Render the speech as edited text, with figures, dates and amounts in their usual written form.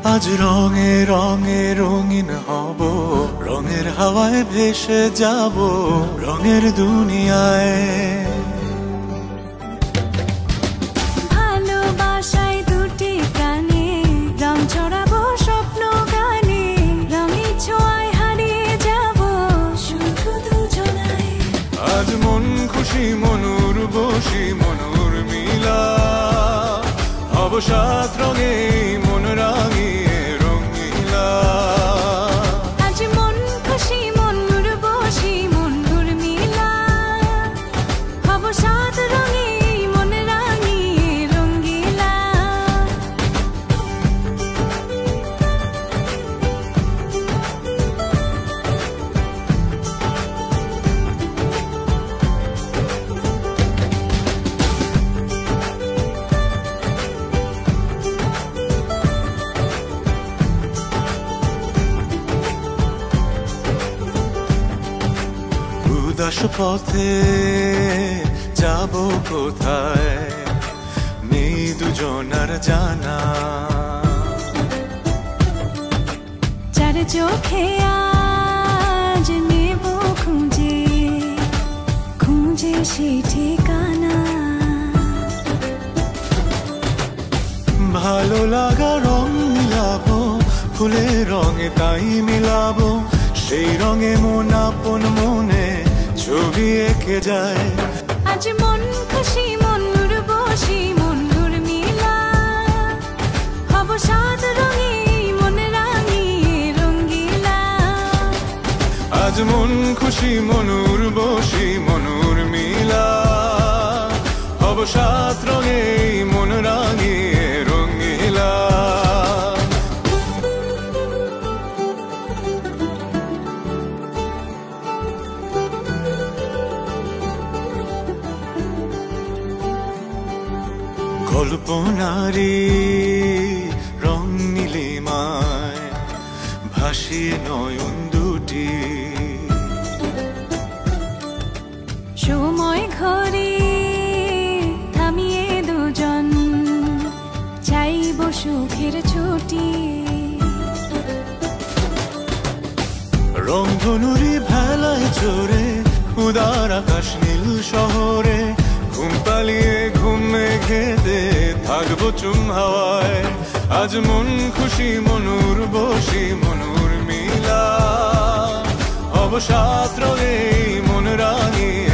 আজ রঙে রঙে রঙিন হব, রঙের হাওয়ায় ভেসে যাব রঙের দুনিয়ায়। ভালোবাসায় দুটি কানে রং ছড়াবো স্বপ্ন গানে, রঙের ছোঁয়ায় হারিয়ে যাব শুধু দুজনায়। আজ মন খুশি মনুর বসি মনুর মিলা, হব সাত রঙে মন রাঙিয়ে রঙিলা। আজ মন খুশি মনুর বসি মনুর মিলা, হব সাত রঙে মন রাঙিয়ে রঙিলা। উদাস পথে যাব কোথায় নেই দুজনার জানা, চার চোখে আজ নেব খুঁজে খুঁজে সেই ঠিকানা। ভালো লাগা রং মিলাবো ফুলের রঙে তাই মিলাবো, সেই রঙে মন আপন মনে ছবি এঁকে যায়। আজ মন খুশি মনুর বসি মনুর মিলা, হব সাত রঙে মন রাঙিয়ে রঙিলা। আজ মন খুশি মনুর বসি মনুর মিলা, হব সাত রঙে মন রাঙিয়ে রঙিলা। কল্পনারি রং নীলিমায় ভাসিয়ে নয়ন দুটি, সময় ঘরে থামিয়ে দুজন চাইব সুখের ছুটি। রংধনুরি ভেলায় চড়ে উদার আকাশ নীল শহরে, ঘুম পালিয়ে ঘুম মেঘেতে থাকবো চুম হাওয়ায়। আজ মন খুশি মনুর বসি মনুর মিলা, হব সাত রঙে মন রাঙিয়ে